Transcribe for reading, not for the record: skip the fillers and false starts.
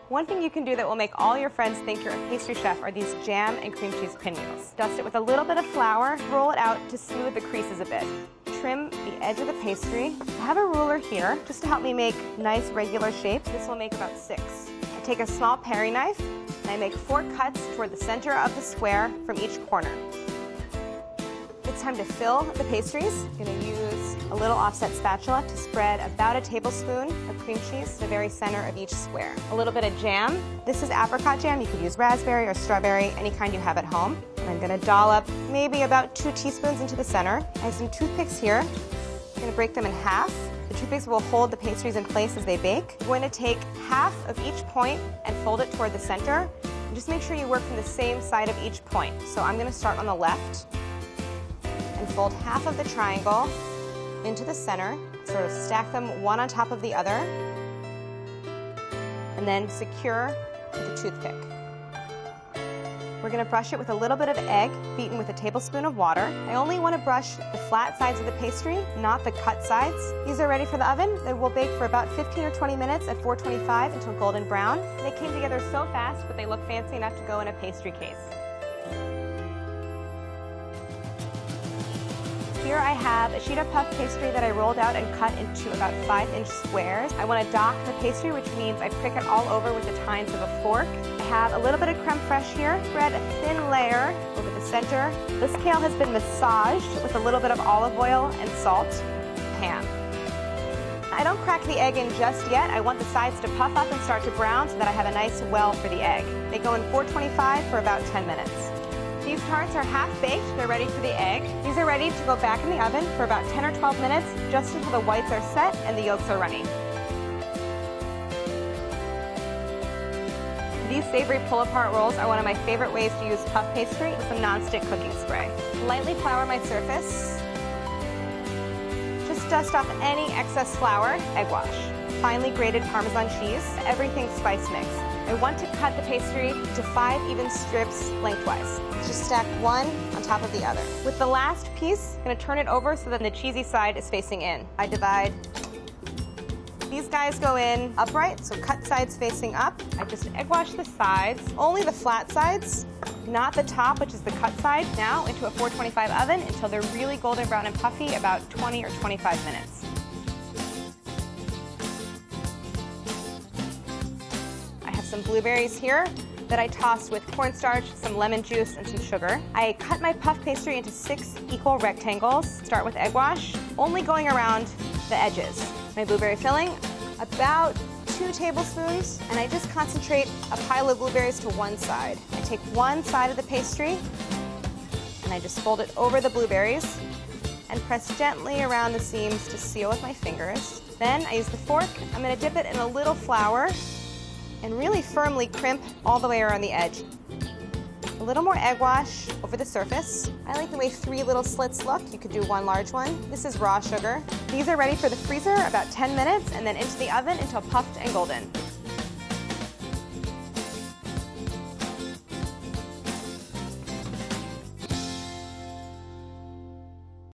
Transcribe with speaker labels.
Speaker 1: One thing you can do that will make all your friends think you're a pastry chef are these jam and cream cheese pinwheels. Dust it with a little bit of flour, roll it out to smooth the creases a bit. Trim the edge of the pastry. I have a ruler here just to help me make nice regular shapes. This will make about 6. I take a small paring knife and I make 4 cuts toward the center of the square from each corner. It's time to fill the pastries. I'm going to use a little offset spatula to spread about a tablespoon of cream cheese to the very center of each square. A little bit of jam. This is apricot jam. You could use raspberry or strawberry, any kind you have at home. And I'm going to dollop maybe about 2 teaspoons into the center. I have some toothpicks here. I'm going to break them in half. The toothpicks will hold the pastries in place as they bake. I'm going to take half of each point and fold it toward the center. And just make sure you work from the same side of each point. So I'm going to start on the left and fold half of the triangle into the center, sort of stack them one on top of the other, and then secure with a toothpick. We're going to brush it with a little bit of egg beaten with a tablespoon of water. I only want to brush the flat sides of the pastry, not the cut sides. These are ready for the oven. They will bake for about 15 or 20 minutes at 425 until golden brown. They came together so fast, but they look fancy enough to go in a pastry case. Here I have a sheet of puff pastry that I rolled out and cut into about 5-inch squares. I want to dock the pastry, which means I prick it all over with the tines of a fork. I have a little bit of creme fraiche here. Spread a thin layer over the center. This kale has been massaged with a little bit of olive oil and salt. Pan. I don't crack the egg in just yet. I want the sides to puff up and start to brown so that I have a nice well for the egg. They go in 425 for about 10 minutes. These tarts are half-baked, they're ready for the egg. These are ready to go back in the oven for about 10 or 12 minutes, just until the whites are set and the yolks are runny. These savory pull-apart rolls are one of my favorite ways to use puff pastry with some non-stick cooking spray. Lightly flour my surface. Just dust off any excess flour, egg wash. Finely grated Parmesan cheese, everything spice mix. I want to cut the pastry to 5 even strips lengthwise. Just stack one on top of the other. With the last piece, I'm going to turn it over so that the cheesy side is facing in. I divide. These guys go in upright, so cut sides facing up. I just egg wash the sides, only the flat sides, not the top, which is the cut side. Now into a 425 oven until they're really golden brown and puffy, about 20 or 25 minutes. Some blueberries here that I tossed with cornstarch, some lemon juice, and some sugar. I cut my puff pastry into 6 equal rectangles. Start with egg wash, only going around the edges. My blueberry filling, about 2 tablespoons, and I just concentrate a pile of blueberries to one side. I take one side of the pastry, and I just fold it over the blueberries, and press gently around the seams to seal with my fingers. Then I use the fork. I'm going to dip it in a little flour, and really firmly crimp all the way around the edge. A little more egg wash over the surface. I like the way 3 little slits look. You could do 1 large one. This is raw sugar. These are ready for the freezer, about 10 minutes, and then into the oven until puffed and golden.